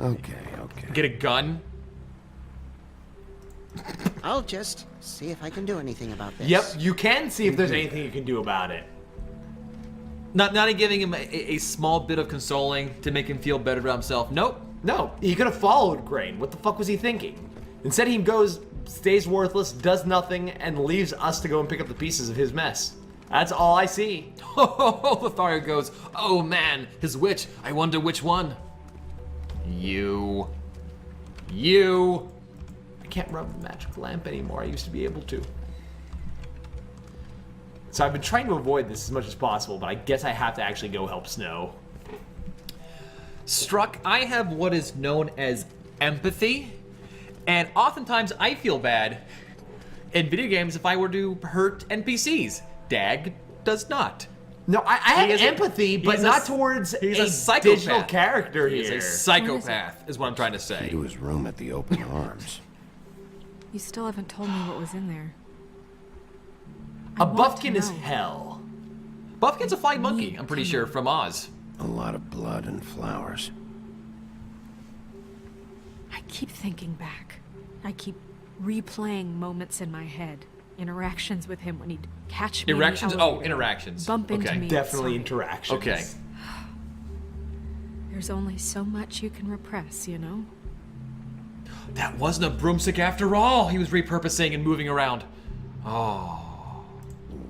Okay. Get a gun? I'll just see if I can do anything about this. Yep, you can see if there's anything you can do about it. Not giving him a small bit of consoling to make him feel better about himself. Nope. No, he could have followed Crane. What the fuck was he thinking? Instead he goes, stays worthless, does nothing, and leaves us to go and pick up the pieces of his mess. That's all I see. Oh, Lothario goes, oh man, his witch, I wonder which one. You. I can't rub the magic lamp anymore. I used to be able to. So I've been trying to avoid this as much as possible, but I guess I have to actually go help Snow. Struck, I have what is known as empathy, and oftentimes I feel bad in video games if I were to hurt NPCs. Dag does not. No, I have empathy, but not towards a digital character here. He's a psychopath, is what I'm trying to say. To his room at the open arms. You still haven't told me what was in there. A Buffkin is hell. Buffkin's a flying monkey, I'm pretty sure, from Oz. A lot of blood and flowers. I keep thinking back. I keep replaying moments in my head. Interactions with him when he'd catch me. Interactions? Oh, interactions. Bump into me. Definitely interactions. Okay. There's only so much you can repress, you know? That wasn't a broomstick after all. He was repurposing and moving around. Oh.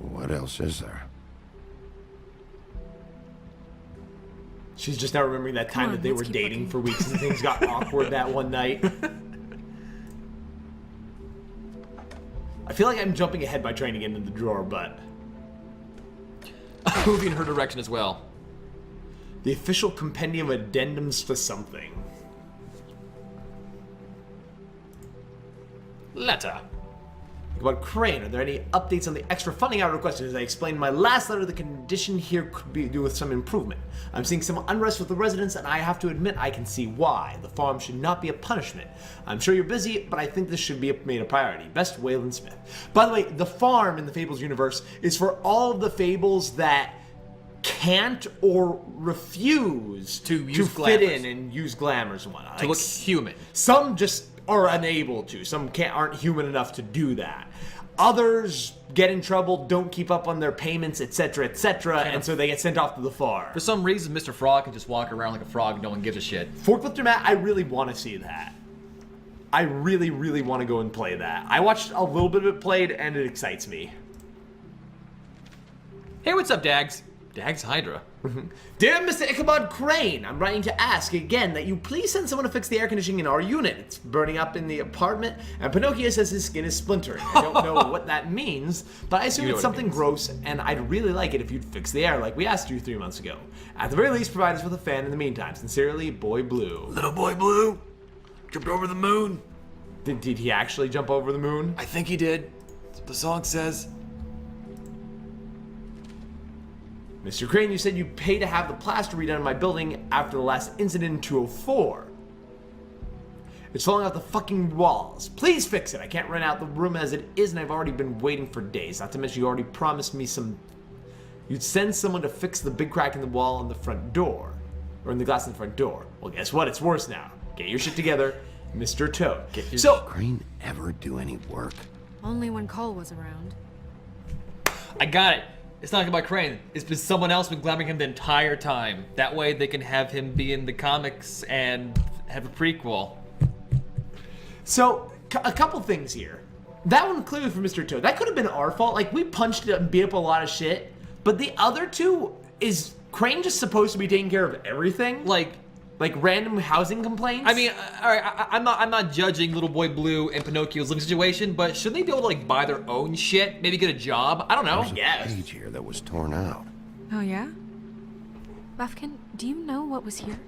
What else is there? She's just now remembering that time that they were dating for weeks and things got awkward that one night. I feel like I'm jumping ahead by trying to get into the drawer, but... Moving in her direction as well. The official compendium of addendums to something. Letter. About Crane, are there any updates on the extra funding I requested? As I explained in my last letter, the condition here could be due with some improvement. I'm seeing some unrest with the residents, and I have to admit I can see why. The farm should not be a punishment. I'm sure you're busy, but I think this should be made a priority. Best, Waylon Smith. By the way, the farm in the Fables universe is for all of the Fables that can't or refuse to fit in and use glamours and whatnot. To look human. Some just are unable to. Some aren't human enough to do that. Others get in trouble, don't keep up on their payments, etc., and so they get sent off to the farm. For some reason, Mr. Frog can just walk around like a frog, no one gives a shit. Forklifter Matt, I really want to see that. I really, really want to go and play that. I watched a little bit of it played, and it excites me. Hey, what's up, Dags? Dags Hydra. Dear Mr. Ichabod Crane, I'm writing to ask again that you please send someone to fix the air conditioning in our unit. It's burning up in the apartment, and Pinocchio says his skin is splintering. I don't know what that means, but I assume it's something gross, and I'd really like it if you'd fix the air like we asked you 3 months ago. At the very least, provide us with a fan in the meantime. Sincerely, Boy Blue. Little Boy Blue jumped over the moon. Did he actually jump over the moon? I think he did. That's what the song says. Mr. Crane, you said you'd pay to have the plaster redone in my building after the last incident in 204. It's falling out the fucking walls. Please fix it. I can't rent out the room as it is, and I've already been waiting for days. Not to mention you already promised me you'd send someone to fix the big crack in the wall on the front door. Or in the glass in the front door. Well, guess what? It's worse now. Get your shit together, Mr. Toad. So, Crane ever do any work? Only when Cole was around. I got it. It's not about Crane. It's been someone else been glamming him the entire time. That way they can have him be in the comics and have a prequel. So, a couple things here. That one clearly for Mr. Toad. That could have been our fault. Like, we punched it and beat up a lot of shit. But the other two, is Crane just supposed to be taking care of everything? Like random housing complaints? I mean, all right, I'm not judging Little Boy Blue and Pinocchio's living situation, but shouldn't they be able to like buy their own shit? Maybe get a job? I don't know. There's a page here that was torn out. Oh yeah? Buffkin, do you know what was here?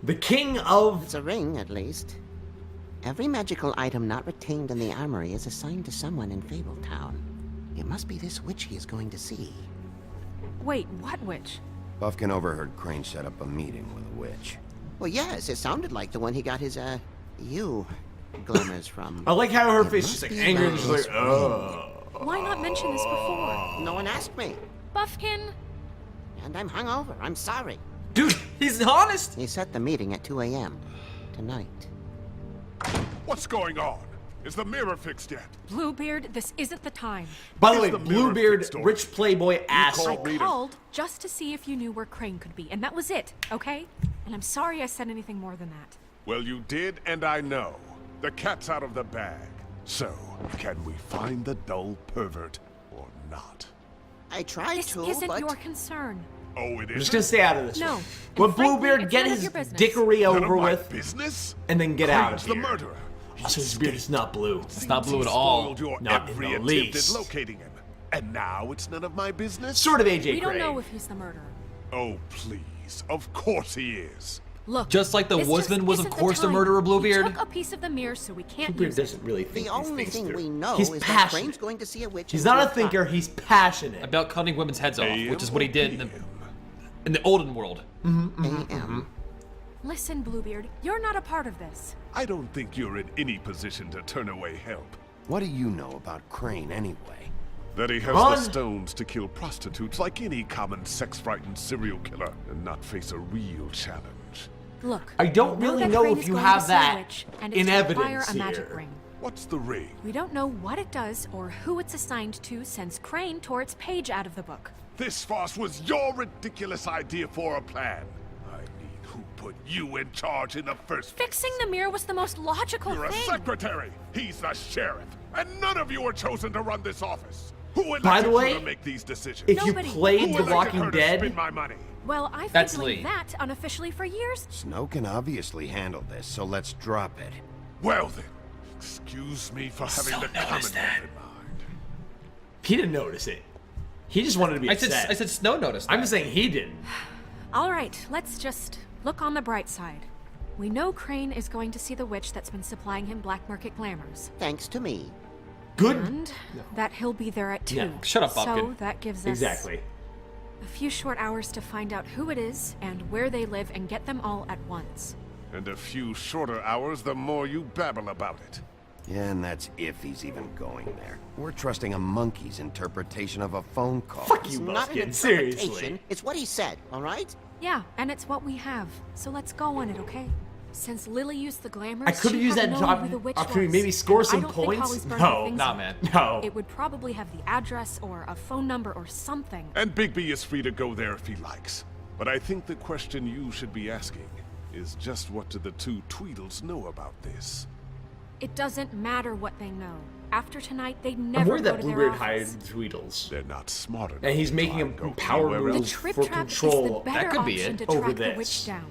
The king of... It's a ring, at least. Every magical item not retained in the armory is assigned to someone in Fabletown. It must be this witch he is going to see. Wait, what witch? Buffkin overheard Crane set up a meeting with a witch. Well, yes, it sounded like the one he got his, glimmers from. I like how her face is like angry and she's like, Why not mention this before? No one asked me. Buffkin? And I'm hungover. I'm sorry. Dude, He's honest. He set the meeting at 2 a.m. tonight. What's going on? Is the mirror fixed yet? Bluebeard, this isn't the time. by the Is way, the mirror Bluebeard, fixed or- rich playboy asshole. called Reader. Called just to see if you knew where Crane could be, and that was it, okay? And I'm sorry I said anything more than that. Well, you did, and I know. The cat's out of the bag. So, can we find the dull pervert or not? I tried This to, isn't but... your concern. Oh, it I'm just is. gonna stay out of this. No. one. And Let frankly, Bluebeard it's get none of his your business. dickery None of over my with, business? and then get out of Crane's here. the murderer. Also, his beard is not blue. It's not blue at He's all. spoiled your Not every in the attempt least. at locating him. And now it's none of my business? Sort of AJ We don't Craig. know if he's the murderer. Oh, please. Of course he is. Look, Just like the this woodsman just was, of isn't course, the time. murderer, Bluebeard. He took a piece of the mirror, so we can't Bluebeard use it. doesn't really think The these only things thing through. we know He's is that passionate. Crane's going to see a witch. He's in not a real thinker, time. he's passionate. About cutting women's heads off, AM which is what he or did in the olden world. A.M. Listen, Bluebeard, you're not a part of this. I don't think you're in any position to turn away help. What do you know about Crane anyway? That he has Run. the stones to kill prostitutes like any common sex-frightened serial killer and not face a real challenge. Look, I don't we really that know Crane if is you going have to see a that witch, and in it's to acquire evidence a magic here. ring. What's the ring? We don't know what it does or who it's assigned to since Crane tore its page out of the book. This farce was your ridiculous idea for a plan. I mean, who put you in charge in the first place? Fixing the mirror was the most logical You're a thing. secretary. He's the sheriff. And none of you were chosen to run this office. Who elected By the way, you to make these decisions? If Nobody. you Who played The elected Walking her to Dead, spend my money? Well, I've That's been doing Lee. that unofficially for years. Snow can obviously handle this, so let's drop it. Well then, excuse me for having the noticed Commonwealth that. in mind. he didn't notice it. He just wanted to be I upset. said Snow noticed. I'm that. just saying he didn't. All right, let's just look on the bright side. We know Crane is going to see the witch that's been supplying him black market glamours. Thanks to me. Good. And that he'll be there at 2. No. Shut up, So Bobkin. that gives us Exactly. a few short hours to find out who it is and where they live and get them all at once. And a few shorter hours, the more you babble about it. Yeah, and that's if he's even going there. We're trusting a monkey's interpretation of a phone call. Fuck It's you, not an Buskin. interpretation. Seriously. It's what he said, all right? Yeah, and it's what we have. So let's go on it, okay? Since Lily used the glamours, I could have she'd used that known job who the witch opportunity, was. maybe score And some I don't think points? Holly's burning No, things nah, up. man. No. It would probably have the address or a phone number or something. And Bigby is free to go there if he likes. But I think the question you should be asking is just what do the two Tweedles know about this? It doesn't matter what they know. After tonight, they I'm never worried go that to their Bluebeard office. hired Tweedles. They're not smart enough. And he's to making try a and go power anywhere move The else. trip for trap control. is the better could be option it. to Over track the this. witch down.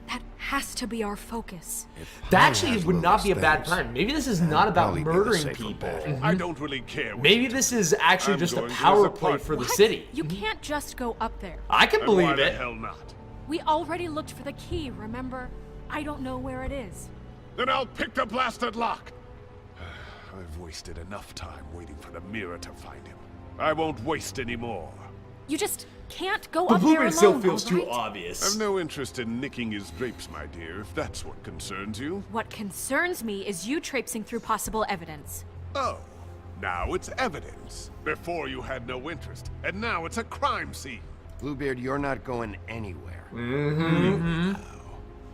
That has to be our focus. That actually has would not be a Lily's bad things. plan. Maybe this is not about probably be the murdering safer people. bet. I don't really care. what Maybe you this do. is actually I'm just a going to power as a play partner. for the What? city. You can't just go up there. I can And why believe the it. hell not? We already looked for the key, remember? I don't know where it is. Then I'll pick the blasted lock. I've wasted enough time waiting for the mirror to find him. I won't waste any more. You just can't go But up there Bluebeard alone, still feels too alright? obvious. I've no interest in nicking his drapes, my dear, if that's what concerns you. What concerns me is you traipsing through possible evidence. Oh, now it's evidence. Before you had no interest, and now it's a crime scene. Bluebeard, you're not going anywhere.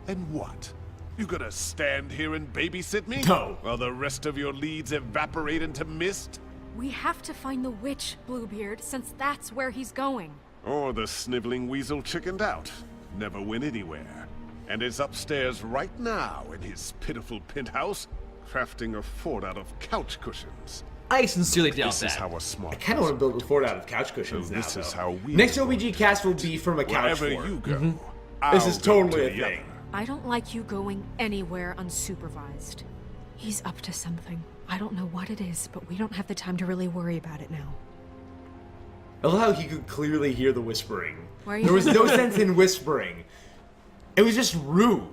And what? You gonna stand here and babysit me? No. While the rest of your leads evaporate into mist? We have to find the witch, Bluebeard, since that's where he's going. Or the sniveling weasel chickened out. Never went anywhere. And is upstairs right now in his pitiful penthouse, crafting a fort out of couch cushions. I sincerely doubt This is that. how a smart I kind of want to build a fort out of couch cushions So now. this is though. how we Next will OBG cast will be from a couch Wherever fort. you go, This I'll is go totally to a the thing. other. I don't like you going anywhere unsupervised. He's up to something. I don't know what it is, but we don't have the time to really worry about it now. I love how he could clearly hear the whispering. Why are you There was doing no that? sense in whispering. It was just rude.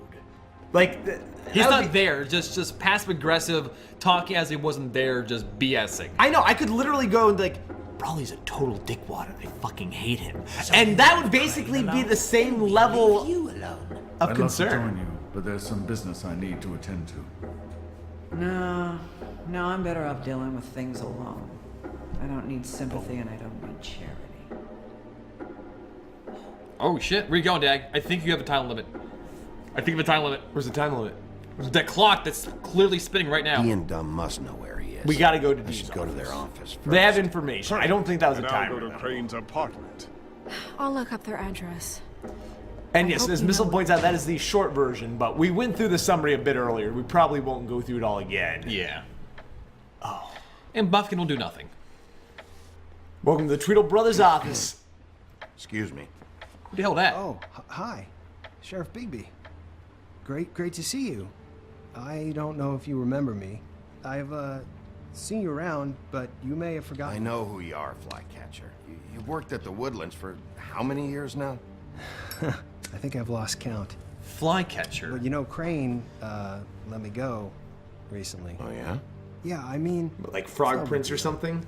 Like He's that would not there, just passive aggressive, talking as he wasn't there, just BSing. I know. I could literally go and like, Brawley's a total dickwad. I fucking hate him. And that would basically be the same level of I'd concern. love to join you, but there's some business I need to attend to. No, I'm better off dealing with things alone. I don't need sympathy and I don't need charity. Oh shit, where you going, Dag? I think you have a time limit. Where's the time limit? That clock that's clearly spinning right now. He and Dumb must know where he is. We gotta go to I Dee's should go to their office first. They have information. I don't think that was a And I'll timer. go to Crane's apartment. I'll look up their address. And I yes, hope as you Missile know- points out, that is the short version, but we went through the summary a bit earlier. We probably won't go through it all again. Yeah. Oh. And Buffkin will do nothing. Welcome to the Tweedle Brothers office. Excuse me. Who the hell that? Oh, hi. Sheriff Bigby. Great to see you. I don't know if you remember me. I've, seen you around, but you may have forgotten. I know who you are, Flycatcher. You've worked at the Woodlands for how many years now? I think I've lost count. Flycatcher. But you know, Crane, let me go recently. Oh, yeah? Yeah, I mean... Like it's Frog no Prince big or deal. something?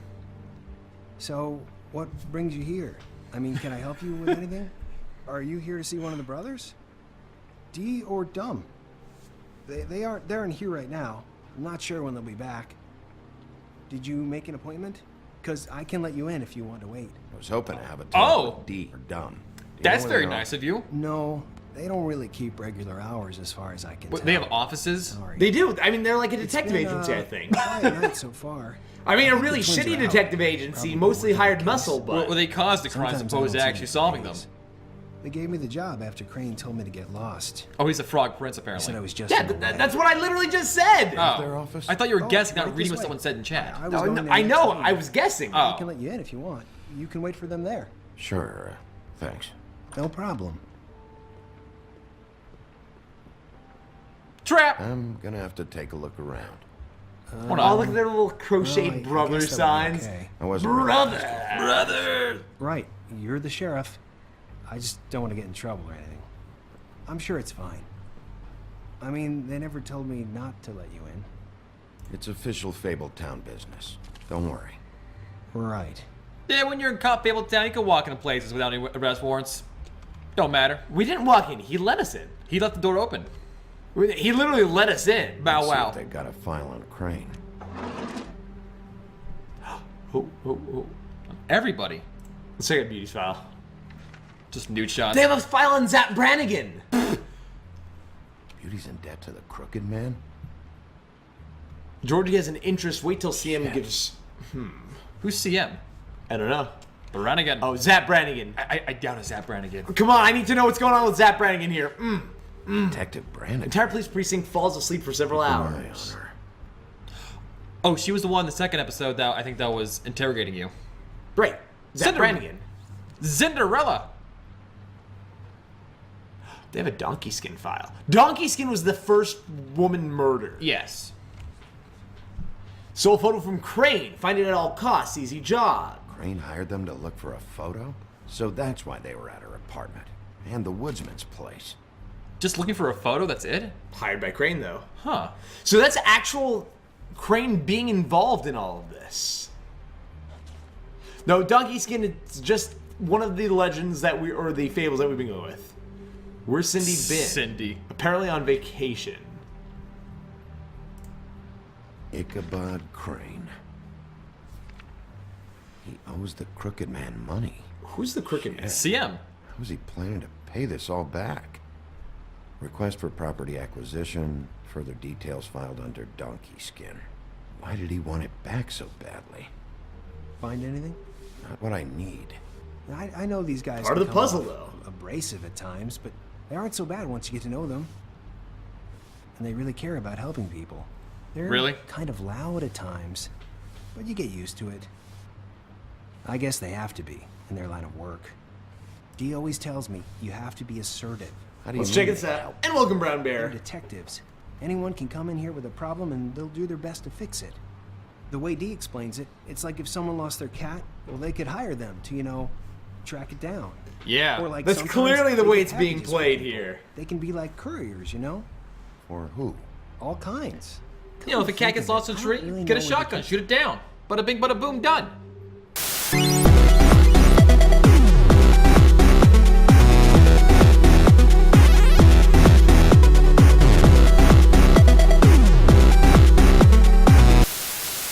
So, what brings you here? I mean, can I help you with anything? Are you here to see one of the brothers? Dee or Dumb? They're in here right now. I'm not sure when they'll be back. Did you make an appointment? Because I can let you in if you want to wait. I was hoping to have a talk Oh! with D or Dumb. Do you That's know where very they are? nice of you. No, they don't really keep regular hours as far as I can What, tell. they have offices? Sorry. They do. I mean, they're like a detective Been, agency, I think. quiet night so far. I mean, a The really twins shitty are out. detective agency, Probably mostly working on hired the muscle, case. but... Well, they caused the crimes Sometimes I opposed don't to see actually the solving them. days. They gave me the job after Crane told me to get lost. Oh, he's a Frog Prince, He apparently. said I was just Yeah, in the way. that's what I literally just said! Oh. Their office? I thought you were Oh, guessing, right not reading this what way. someone said in chat. I was No, going no, there I next know, week. I was guessing. Oh. I can let you in if you want. You can wait for them there. Sure, thanks. No problem. Trap! I'm gonna have to take a look around. Hold Oh, on. look at their little Well, crocheted I brother guess that would be signs. okay. I wasn't really Brother! Right, you're the sheriff. I just don't want to get in trouble or anything. I'm sure it's fine. I mean, they never told me not to let you in. It's official Fabletown business. Don't worry. Right. Yeah, when you're in Cop Town, you can walk into places without any arrest warrants. Don't matter. We didn't walk in, he let us in. He left the door open. He literally let us in. Bow See wow. if they got a file on Crane. Oh. Everybody. Let's check out Beauty's file. Just nude shots. They have a file on Zap Brannigan! Beauty's in debt to the Crooked Man? Georgie has an interest. Wait till CM gives... Who's CM? I don't know. Brannigan. Oh, Zap Brannigan. I doubt it's Zap Brannigan. Come on, I need to know what's going on with Zap Brannigan here. Detective Brandon. Entire police precinct falls asleep for several Keep an eye on hours. her. Oh, she was the one in the second episode that I think that was interrogating you. Right. Zap Cinder- Brannigan. Cinderella. They have a Donkey Skin file. Donkey Skin was the first woman murdered. Yes. Stole a photo from Crane. Find it at all costs. Easy job. Crane hired them to look for a photo? So that's why they were at her apartment. And the woodsman's place. Just looking for a photo, that's it? Hired by Crane, though. Huh. So that's actual Crane being involved in all of this. No, Donkey Skin is just one of the legends that or the fables that we've been going with. Where's Cindy been? Cindy. Apparently on vacation. Ichabod Crane. He owes the Crooked Man money. Who's the Crooked Man? CM. How's he planning to pay this all back? Request for property acquisition. Further details filed under Donkey Skin. Why did he want it back so badly? Find anything? Not what I need. I know these guys Part can of the come puzzle, off though. abrasive at times, but they aren't so bad once you get to know them. And they really care about helping people. They're Really? kind of loud at times, but you get used to it. I guess they have to be in their line of work. Dee always tells me you have to be assertive. How do you Let's mean check this they out. help? And welcome, Brown They're Bear. detectives. Anyone can come in here with a problem and they'll do their best to fix it. The way Dee explains it, it's like if someone lost their cat, well, they could hire them to, you know, track it down. Yeah. Or like That's sometimes clearly the they way get it's being packages for played people. here. They can be like couriers, you know? For who? All kinds. You know, if a cat gets lost in a tree, get a shotgun, shoot it down. Bada bing, bada boom, done.